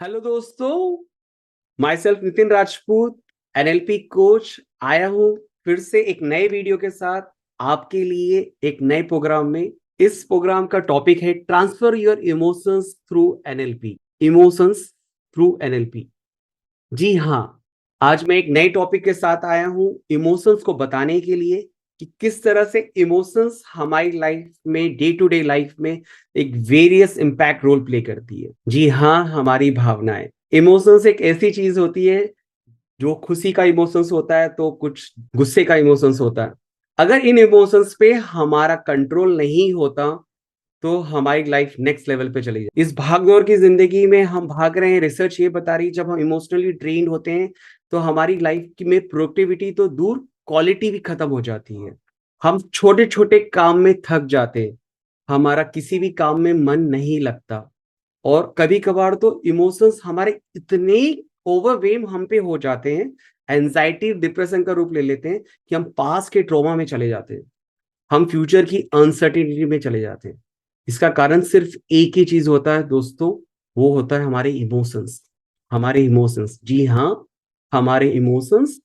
Hello दोस्तों, my self Nitin Rajput, NLP coach आया हूँ फिर से एक नए वीडियो के साथ आपके लिए एक नए प्रोग्राम में। इस प्रोग्राम का टॉपिक है transfer your emotions through NLP. Emotions through NLP. जी हाँ, आज मैं एक नए टॉपिक के साथ आया हूँ इमोशंस को बताने के लिए कि किस तरह से इमोशंस हमारी लाइफ में, डे टू डे लाइफ में एक वेरियस इम्पैक्ट रोल प्ले करती है। जी हाँ, हमारी भावनाएं। इमोशंस एक ऐसी चीज होती है जो खुशी का इमोशंस होता है तो कुछ गुस्से का इमोशंस होता है। अगर इन इमोशंस पे हमारा कंट्रोल नहीं होता तो हमारी लाइफ नेक्स्ट लेवल पे चली जाए। इस भागदौड़ की जिंदगी में हम भाग रहे हैं। रिसर्च ये बता रही है जब हम इमोशनली ड्रेन्ड होते हैं तो हमारी लाइफ में प्रोडक्टिविटी तो दूर, क्वालिटी भी खत्म हो जाती है। हम छोटे छोटे काम में थक जाते हैं, हमारा किसी भी काम में मन नहीं लगता। और कभी कभार तो इमोशंस हमारे इतने ओवरवेम हम पे हो जाते हैं, एंजाइटी डिप्रेशन का रूप ले लेते हैं कि हम पास के ट्रॉमा में चले जाते हैं, हम फ्यूचर की अनसर्टिनिटी में चले जाते हैं। इसका कारण सिर्फ एक ही चीज होता है दोस्तों, वो होता है हमारे इमोशंस। हमारे इमोशंस, जी हाँ, हमारे इमोशंस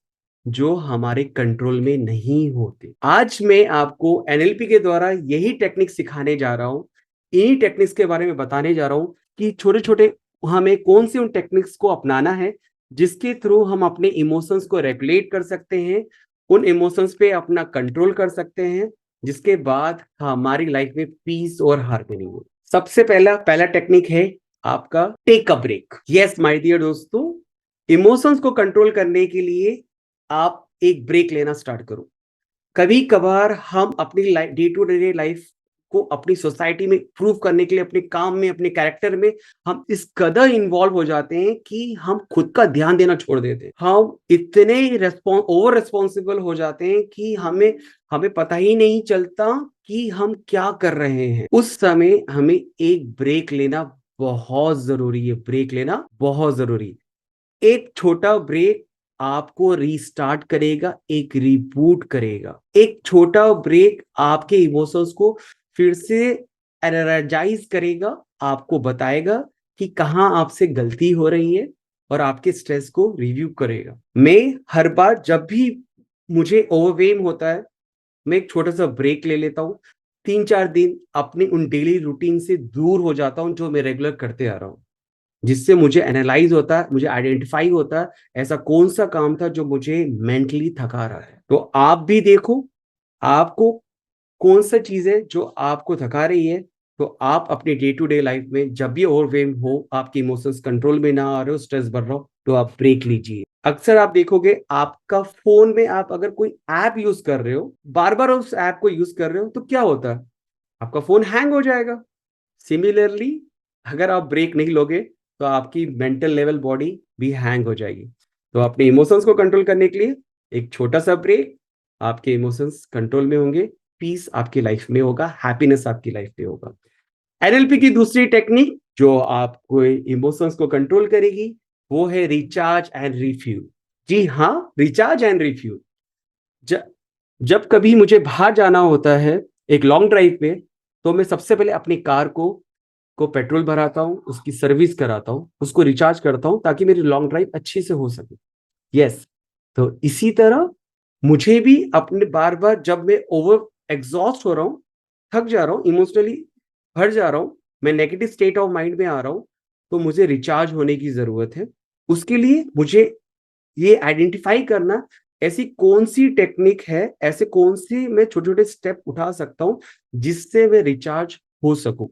जो हमारे कंट्रोल में नहीं होते। आज मैं आपको एनएलपी के द्वारा यही टेक्निक सिखाने जा रहा हूं। इन्हीं टेक्निक्स के बारे में बताने जा रहा हूं कि छोटे छोटे हमें कौन सी उन टेक्निक्स को अपनाना है जिसके थ्रू हम अपने इमोशंस को रेगुलेट कर सकते हैं, उन इमोशंस पे अपना कंट्रोल कर सकते हैं, जिसके बाद हमारी लाइफ में पीस और हार्मनी हो। सबसे पहला टेक्निक है आपका take a break. Yes my dear दोस्तों, इमोशंस को कंट्रोल करने के लिए आप एक ब्रेक लेना स्टार्ट करो। कभी कभार हम अपनी डे टू डे लाइफ को अपनी सोसाइटी में प्रूव करने के लिए, अपने काम में, अपने कैरेक्टर में हम इस कदर इन्वॉल्व हो जाते हैं कि हम खुद का ध्यान देना छोड़ देते हैं। हम इतने ओवर रिस्पॉन्सिबल हो जाते हैं कि हमें हमें पता ही नहीं चलता कि हम क्या कर रहे हैं। उस समय हमें एक ब्रेक लेना बहुत जरूरी है। ब्रेक लेना बहुत जरूरी। एक छोटा ब्रेक आपको रीस्टार्ट करेगा, एक रिबूट करेगा। एक छोटा ब्रेक आपके इमोशंस को फिर से एनर्जाइज करेगा, आपको बताएगा कि कहाँ आपसे गलती हो रही है और आपके स्ट्रेस को रिव्यू करेगा। मैं हर बार जब भी मुझे ओवरवेम होता है, मैं एक छोटा सा ब्रेक ले लेता हूँ। 3-4 दिन अपने उन डेली रूटीन से दूर हो जाता हूँ जो मैं रेगुलर करते आ रहा हूँ, जिससे मुझे एनालाइज होता है, मुझे आइडेंटिफाई होता है ऐसा कौन सा काम था जो मुझे मेंटली थका रहा है। तो आप भी देखो आपको कौन सा चीज है जो आपको थका रही है। तो आप अपने डे टू डे लाइफ में जब भी ओवरवेम हो, आपके इमोशंस कंट्रोल में ना आ रहे हो, स्ट्रेस बढ़ रहा हो, तो आप ब्रेक लीजिए। अक्सर आप देखोगे आपका फोन में आप अगर कोई ऐप यूज कर रहे हो, बार बार उस ऐप को यूज कर रहे हो, तो क्या होता है, आपका फोन हैंग हो जाएगा। सिमिलरली अगर आप ब्रेक नहीं लोगे तो आपकी मेंटल लेवल बॉडी भी हैंग हो जाएगी। तो अपने इमोशंस को कंट्रोल करने के लिए एक छोटा सा ब्रेक, आपके इमोशंस कंट्रोल में होंगे, पीस आपकी लाइफ में होगा, हैप्पीनेस आपकी लाइफ में होगा। एनएलपी की दूसरी टेक्निक जो आपको इमोशंस को कंट्रोल करेगी वो है रिचार्ज एंड रिफ्यूल। जी हाँ, रिचार्ज एंड रिफ्यूल। जब कभी मुझे बाहर जाना होता है एक लॉन्ग ड्राइव पे, तो मैं सबसे पहले अपनी कार को पेट्रोल भराता हूँ, उसकी सर्विस कराता हूँ, उसको रिचार्ज करता हूँ ताकि मेरी लॉन्ग ड्राइव अच्छी से हो सके। यस, तो इसी तरह मुझे भी अपने बार बार जब मैं ओवर एग्जॉस्ट हो रहा हूँ, थक जा रहा हूँ, इमोशनली भर जा रहा हूँ, मैं नेगेटिव स्टेट ऑफ माइंड में आ रहा हूँ, तो मुझे रिचार्ज होने की जरूरत है। उसके लिए मुझे ये आइडेंटिफाई करना ऐसी कौन सी टेक्निक है, ऐसे कौन सी मैं छोटे छोटे स्टेप उठा सकता हूँ जिससे मैं रिचार्ज हो सकूं।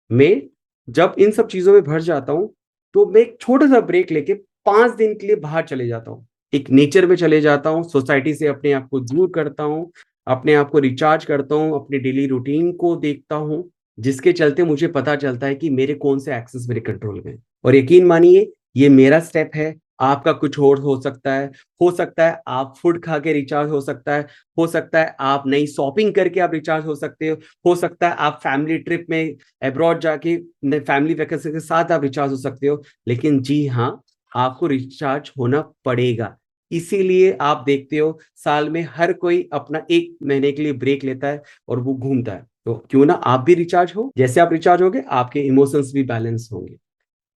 मैं जब इन सब चीजों में भर जाता हूँ तो मैं एक छोटा सा ब्रेक लेके 5 दिन के लिए बाहर चले जाता हूँ, एक नेचर में चले जाता हूँ, सोसाइटी से अपने आप को दूर करता हूँ, अपने आप को रिचार्ज करता हूँ, अपने डेली रूटीन को देखता हूँ, जिसके चलते मुझे पता चलता है कि मेरे कौन से एक्सेस मेरे कंट्रोल में। और यकीन मानिए ये मेरा स्टेप है, आपका कुछ और हो सकता है। हो सकता है आप फूड खा के रिचार्ज हो सकता है, हो सकता है आप नई शॉपिंग करके आप रिचार्ज हो सकते हो सकता है आप फैमिली ट्रिप में अब्रॉड जाके फैमिली वैकेशन के साथ आप रिचार्ज हो सकते हो। लेकिन जी हाँ, आपको रिचार्ज होना पड़ेगा। इसीलिए आप देखते हो साल में हर कोई अपना 1 महीने के लिए ब्रेक लेता है और वो घूमता है। तो क्यों ना आप भी रिचार्ज हो। जैसे आप रिचार्ज होगे आपके इमोशंस भी बैलेंस होंगे।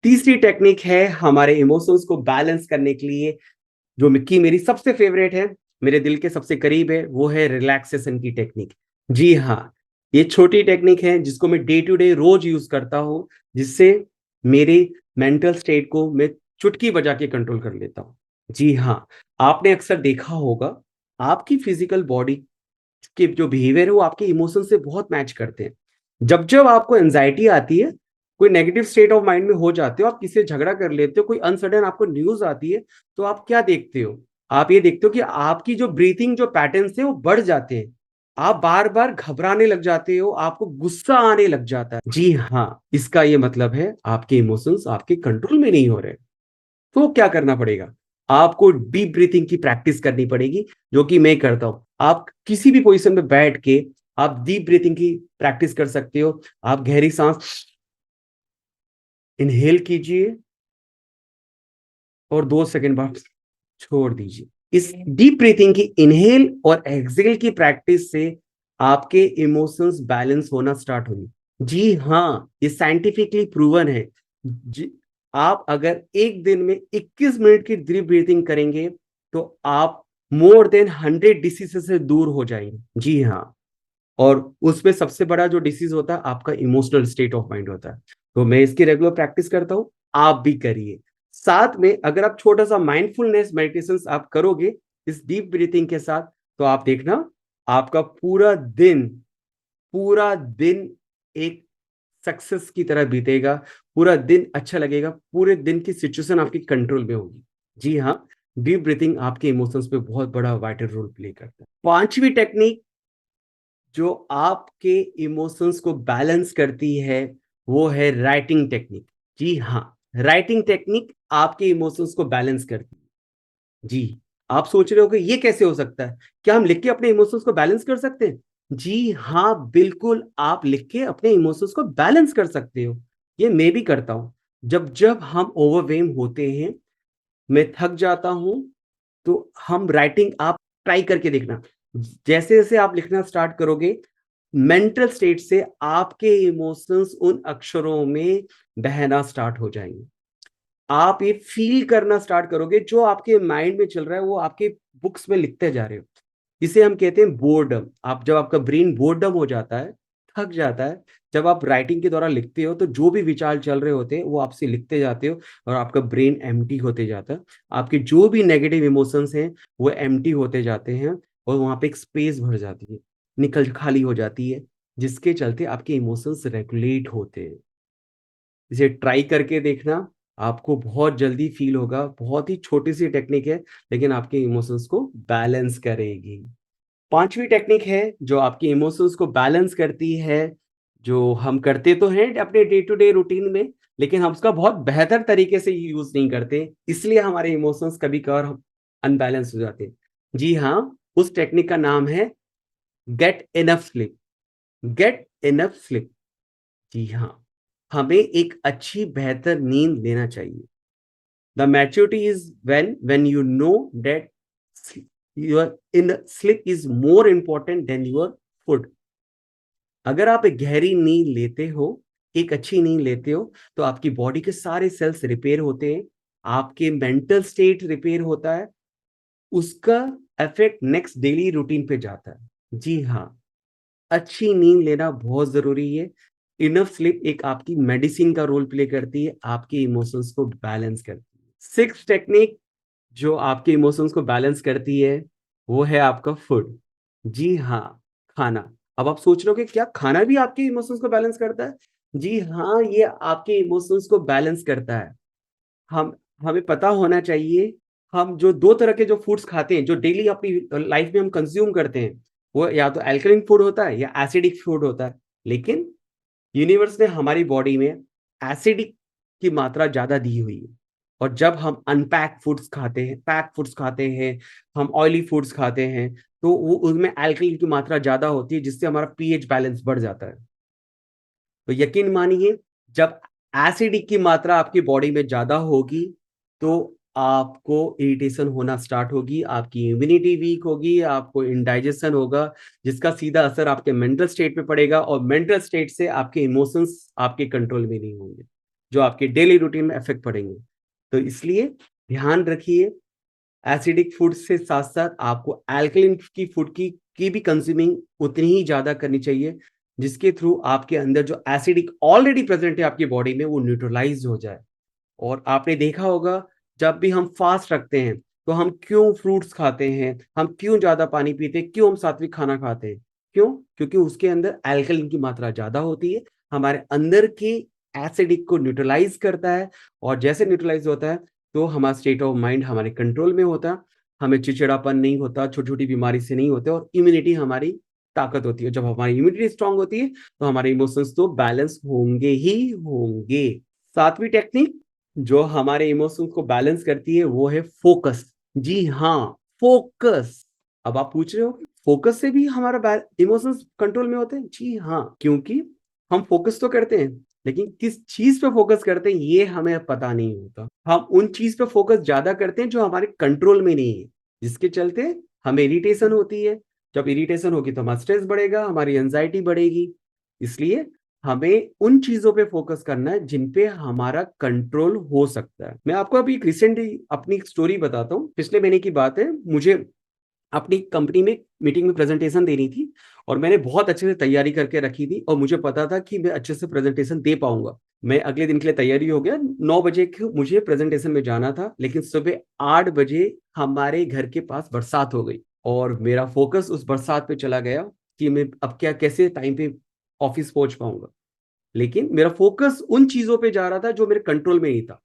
तीसरी टेक्निक है हमारे इमोशंस को बैलेंस करने के लिए, जो कि मेरी सबसे फेवरेट है, मेरे दिल के सबसे करीब है, वो है रिलैक्सेशन की टेक्निक। जी हाँ, ये छोटी टेक्निक है जिसको मैं डे टू डे रोज यूज करता हूं, जिससे मेरे मेंटल स्टेट को मैं चुटकी बजा के कंट्रोल कर लेता हूं। जी हाँ, आपने अक्सर देखा होगा, आपकी फिजिकल बॉडी के जो बिहेवियर है वो आपके इमोशन से बहुत मैच करते हैं। जब जब आपको एंजाइटी आती है, कोई नेगेटिव स्टेट ऑफ माइंड में हो जाते हो, आप किसी से झगड़ा कर लेते हो, कोई अनसडन आपको न्यूज आती है, तो आप क्या देखते हो? आप ये देखते हो कि आपकी जो ब्रीथिंग जो पैटर्न्स है वो बढ़ जाते हैं, आप बार बार घबराने लग जाते हो, आपको गुस्सा आने लग जाता है। जी हाँ, इसका ये मतलब है आपके इमोशंस आपके कंट्रोल में नहीं हो रहे। तो क्या करना पड़ेगा? आपको डीप ब्रीथिंग की प्रैक्टिस करनी पड़ेगी, जो कि मैं करता हूं। आप किसी भी पोजीशन में बैठ के आप डीप ब्रीथिंग की प्रैक्टिस कर सकते हो। आप गहरी सांस इनहेल कीजिए और 2 सेकंड बाद छोड़ दीजिए। इस डीप ब्रीथिंग की इनहेल और एक्सहेल की प्रैक्टिस से आपके इमोशंस बैलेंस होना स्टार्ट होंगे। जी हाँ, ये साइंटिफिकली प्रूवन है। जी, आप अगर एक दिन में 21 मिनट की डीप ब्रीथिंग करेंगे तो आप मोर देन 100 डिसीज से दूर हो जाएंगे। जी हाँ, और उसमें सबसे बड़ा जो डिसीज होता है आपका इमोशनल स्टेट ऑफ माइंड होता है। तो मैं इसकी रेगुलर प्रैक्टिस करता हूं, आप भी करिए। साथ में अगर आप छोटा सा माइंडफुलनेस मेडिटेशन आप करोगे इस डीप ब्रीथिंग के साथ, तो आप देखना आपका पूरा दिन एक सक्सेस की तरह बीतेगा। पूरा दिन अच्छा लगेगा, पूरे दिन की सिचुएशन आपकी कंट्रोल में होगी। जी हाँ, डीप ब्रीथिंग आपके इमोशंस पे बहुत बड़ा वाइटल रोल प्ले करता है। पांचवी टेक्निक जो आपके इमोशंस को बैलेंस करती है, वो है राइटिंग टेक्निक। जी हाँ, राइटिंग टेक्निक आपके इमोशंस को बैलेंस करती है। जी, आप सोच रहे हो कि ये कैसे हो सकता है? क्या हम लिख के अपने इमोशंस को बैलेंस कर सकते हैं? जी हाँ, बिल्कुल, आप लिख के अपने इमोशंस को बैलेंस कर सकते हो। ये मैं भी करता हूं। जब जब हम ओवरवेम होते हैं, मैं थक जाता हूं, तो हम राइटिंग आप ट्राई करके देखना। जैसे जैसे आप लिखना स्टार्ट करोगे, मेंटल स्टेट से आपके इमोशंस उन अक्षरों में बहना स्टार्ट हो जाएंगे। आप ये फील करना स्टार्ट करोगे, जो आपके माइंड में चल रहा है वो आपके बुक्स में लिखते जा रहे हो। इसे हम कहते हैं बोर्डम। आप जब आपका ब्रेन बोर्डम हो जाता है, थक जाता है, जब आप राइटिंग के दौरान लिखते हो, तो जो भी विचार चल रहे होते हैं वो आपसे लिखते जाते हो और आपका ब्रेन एम्प्टी होते जाता है। आपके जो भी नेगेटिव इमोशंस हैं वो एम्प्टी होते जाते हैं और वहां पे एक स्पेस भर जाती है, निकल खाली हो जाती है, जिसके चलते आपके इमोशंस रेगुलेट होते हैं। इसे ट्राई करके देखना, आपको बहुत जल्दी फील होगा। बहुत ही छोटी सी टेक्निक है, लेकिन आपके इमोशंस को बैलेंस करेगी। पांचवी टेक्निक है जो आपके इमोशंस को बैलेंस करती है, जो हम करते तो हैं अपने डे टू डे रूटीन में, लेकिन हम उसका बहुत बेहतर तरीके से यूज नहीं करते, इसलिए हमारे इमोशंस कभी कभार अनबैलेंस हो जाते हैं। जी हाँ, उस टेक्निक का नाम है get enough sleep. Get enough sleep. जी हाँ, हमें एक अच्छी बेहतर नींद लेना चाहिए। The maturity is when you know that your in sleep is more important than your food. अगर आप एक गहरी नींद लेते हो, एक अच्छी नींद लेते हो, तो आपकी बॉडी के सारे सेल्स रिपेयर होते हैं, आपके मेंटल स्टेट रिपेयर होता है, उसका इफेक्ट नेक्स्ट डेली रूटीन पे जाता है। जी हाँ, अच्छी नींद लेना बहुत जरूरी है। इनफ स्लीप एक आपकी मेडिसिन का रोल प्ले करती है, आपके इमोशंस को बैलेंस करती है। सिक्स टेक्निक जो आपके इमोशंस को बैलेंस करती है, वो है आपका फूड। जी हाँ, खाना। अब आप सोच रहे हो कि क्या खाना भी आपके इमोशंस को बैलेंस करता है? जी हाँ, ये आपके इमोशंस को बैलेंस करता है। हम हमें पता होना चाहिए, हम जो दो तरह के जो फूड्स खाते हैं, जो डेली अपनी लाइफ में हम कंज्यूम करते हैं, वो या तो अल्कलाइन फूड होता है या एसिडिक फूड होता है। लेकिन यूनिवर्स ने हमारी बॉडी में एसिडिक की मात्रा ज्यादा दी हुई है, और जब हम अनपैक फूड्स खाते हैं, पैक फूड्स खाते हैं, हम ऑयली फूड्स खाते हैं, तो वो उसमें अल्कोहल की मात्रा ज्यादा होती है, जिससे हमारा पीएच बैलेंस बढ़ जाता है। तो यकीन मानिए, जब एसिडिक की मात्रा आपकी बॉडी में ज्यादा होगी, तो आपको इरिटेशन होना स्टार्ट होगी, आपकी इम्यूनिटी वीक होगी, आपको इंडाइजेशन होगा, जिसका सीधा असर आपके मेंटल स्टेट पे पड़ेगा, और मेंटल स्टेट से आपके इमोशंस आपके कंट्रोल में नहीं होंगे। जो आपके डेली रूटीन में इफेक्ट पड़ेंगे। तो इसलिए ध्यान रखिए, एसिडिक फूड से साथ साथ आपको अल्कलीन की फूड की भी कंज्यूमिंग उतनी ही ज्यादा करनी चाहिए, जिसके थ्रू आपके अंदर जो एसिडिक ऑलरेडी प्रेजेंट है आपकी बॉडी में वो न्यूट्रलाइज हो जाए। और आपने देखा होगा, जब भी हम फास्ट रखते हैं तो हम क्यों फ्रूट्स खाते हैं, हम क्यों ज्यादा पानी पीते हैं, क्यों हम सात्विक खाना खाते हैं? क्यों? क्योंकि उसके अंदर अल्कलीन की मात्रा ज्यादा होती है, हमारे अंदर के एसिडिक को न्यूट्रलाइज करता है। और जैसे न्यूट्रलाइज होता है तो हमारा स्टेट ऑफ माइंड हमारे कंट्रोल में होता है, हमें चिड़चिड़ापन नहीं होता, छोटी छोटी बीमारी से नहीं होते, और इम्यूनिटी हमारी ताकत होती है। जब हमारी इम्यूनिटी स्ट्रांग होती है तो हमारे इमोशंस तो बैलेंस होंगे ही होंगे। सातवीं टेक्निक जो हमारे इमोशंस को बैलेंस करती है वो है फोकस। जी हाँ, फोकस। अब आप पूछ रहे हो फोकस से भी हमारा इमोशंस कंट्रोल में होते हैं? जी हाँ, क्योंकि हम फोकस तो करते हैं, लेकिन किस चीज पे फोकस करते हैं ये हमें पता नहीं होता। हम उन चीज पे फोकस ज्यादा करते हैं जो हमारे कंट्रोल में नहीं है, जिसके चलते हमें इरिटेशन होती है। जब इरिटेशन होगी तो हमारा स्ट्रेस बढ़ेगा, हमारी एंजाइटी बढ़ेगी। इसलिए हमें उन चीजों पे फोकस करना है जिन पे हमारा कंट्रोल हो सकता है। मैं आपको अभी रिसेंटली अपनी स्टोरी बताता हूँ। पिछले महीने की बात है, मुझे अपनी कंपनी में मीटिंग में प्रेजेंटेशन देनी थी, और मैंने बहुत अच्छे से तैयारी करके रखी थी, और मुझे पता था कि मैं अच्छे से प्रेजेंटेशन दे पाऊंगा। मैं अगले दिन के लिए तैयारी हो गया, 9 बजे मुझे प्रेजेंटेशन में जाना था, लेकिन सुबह 8 बजे हमारे घर के पास बरसात हो गई, और मेरा फोकस उस बरसात पे चला गया कि मैं अब क्या कैसे टाइम पे ऑफिस पहुंच पाऊंगा। लेकिन मेरा फोकस उन चीजों पे जा रहा था जो मेरे कंट्रोल में ही था।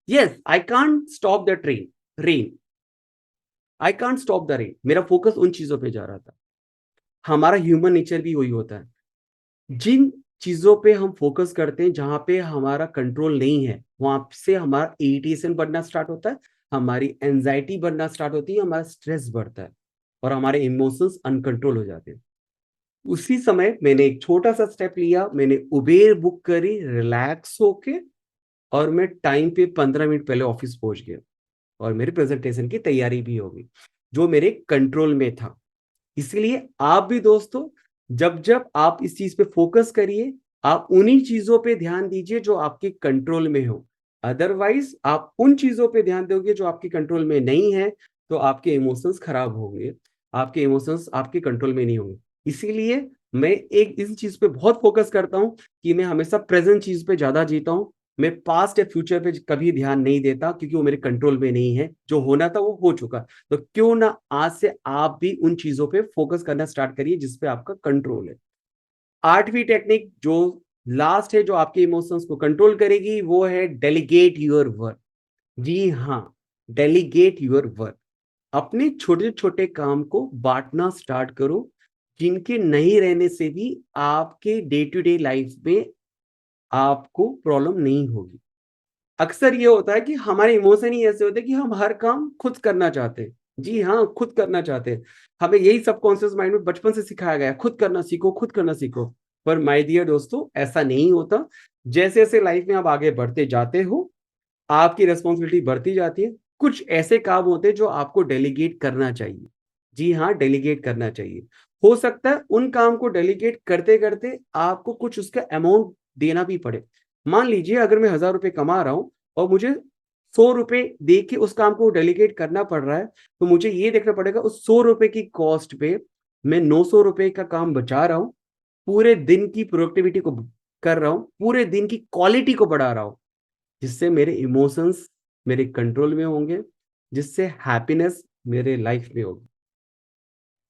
Yes, I can't stop the train rain, I can't stop the rain. मेरा फोकस उन चीजों पे जा रहा था। हमारा ह्यूमन नेचर भी वही होता है। जिन चीजों पे हम फोकस करते हैं जहां पे हमारा कंट्रोल नहीं है, वहां से हमारा इरिटेशन बढ़ना स्टार्ट होता है, हमारी एंजाइटी बढ़ना स्टार्ट होती है, हमारा स्ट्रेस बढ़ता है, और हमारे इमोशंस अनकंट्रोल हो जाते हैं। उसी समय मैंने एक छोटा सा स्टेप लिया, मैंने उबेर बुक करी रिलैक्स होके, और मैं टाइम पे 15 मिनट पहले ऑफिस पहुंच गया, और मेरी प्रेजेंटेशन की तैयारी भी हो गई, जो मेरे कंट्रोल में था। इसलिए आप भी दोस्तों, जब जब आप इस चीज पे फोकस करिए, आप उन्हीं चीजों पे ध्यान दीजिए जो आपके कंट्रोल में हो। अदरवाइज आप उन चीजों पे ध्यान दोगे जो आपके कंट्रोल में नहीं है, तो आपके इमोशंस खराब होंगे, आपके इमोशंस आपके कंट्रोल में नहीं होंगे। इसीलिए मैं एक इस चीज पे बहुत फोकस करता हूं कि मैं हमेशा प्रेजेंट चीज पे ज्यादा जीता हूं। मैं पास्ट या फ्यूचर पे कभी ध्यान नहीं देता, क्योंकि वो मेरे कंट्रोल में नहीं है। जो होना था वो हो चुका। तो क्यों ना आज से आप भी उन चीजों पे फोकस करना स्टार्ट करिए जिस पे आपका कंट्रोल है। आठवीं टेक्निक जो लास्ट है, जो आपके इमोशंस को कंट्रोल करेगी, वो है डेलीगेट योर वर्क। जी हाँ, डेलीगेट योर वर्क। अपने छोटे छोटे काम को बांटना स्टार्ट करो, जिनके नहीं रहने से भी आपके डे टू डे लाइफ में आपको प्रॉब्लम नहीं होगी। अक्सर ये होता है कि हमारे इमोशन ही ऐसे होते हैं कि हम हर काम खुद करना चाहते हैं। जी हाँ, खुद करना चाहते हैं। हमें यही सबकॉन्शियस माइंड में बचपन से सिखाया गया, खुद करना सीखो, खुद करना सीखो। पर माय डियर दोस्तों, ऐसा नहीं होता। जैसे जैसे लाइफ में आप आगे बढ़ते जाते हो, आपकी रिस्पॉन्सिबिलिटी बढ़ती जाती है। कुछ ऐसे काम होते हैं जो आपको डेलीगेट करना चाहिए। जी हाँ, डेलीगेट करना चाहिए। हो सकता है उन काम को डेलीगेट करते करते आपको कुछ उसका अमाउंट देना भी पड़े। मान लीजिए अगर मैं 1000 रुपए कमा रहा हूं, और मुझे 100 रुपए दे के उस काम को डेलीगेट करना पड़ रहा है, तो मुझे ये देखना पड़ेगा उस 100 रुपए की कॉस्ट पे मैं 900 रुपए का काम बचा रहा हूँ, पूरे दिन की प्रोडक्टिविटी को कर रहा हूँ, पूरे दिन की क्वालिटी को बढ़ा रहा हूँ, जिससे मेरे इमोशंस मेरे कंट्रोल में होंगे, जिससे हैप्पीनेस मेरे लाइफ में होगी।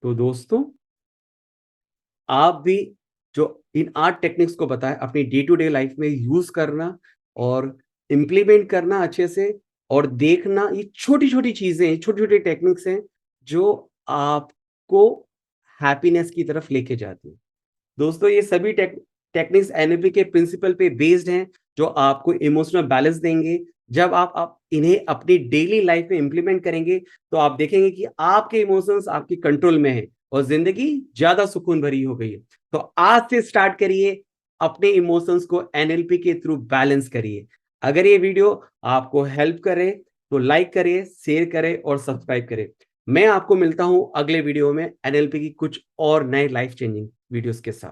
तो दोस्तों, आप भी जो इन 8 टेक्निक्स को बताएं अपनी डे टू डे लाइफ में यूज करना, और इम्प्लीमेंट करना अच्छे से, और देखना ये छोटी छोटी चीजें, छोटी छोटी टेक्निक्स हैं जो आपको हैप्पीनेस की तरफ लेके जाती है। दोस्तों, ये सभी टेक्निक्स एनएलपी के प्रिंसिपल पे बेस्ड हैं, जो आपको इमोशनल बैलेंस देंगे। जब आप इन्हें अपनी डेली लाइफ में इंप्लीमेंट करेंगे, तो आप देखेंगे कि आपके इमोशंस आपके कंट्रोल में है, और जिंदगी ज्यादा सुकून भरी हो गई है। तो आज से स्टार्ट करिए, अपने इमोशंस को एनएलपी के थ्रू बैलेंस करिए। अगर ये वीडियो आपको हेल्प करे तो लाइक करिए, शेयर करें और सब्सक्राइब करें। मैं आपको मिलता हूं अगले वीडियो में एनएलपी की कुछ और नए लाइफ चेंजिंग वीडियोस के साथ।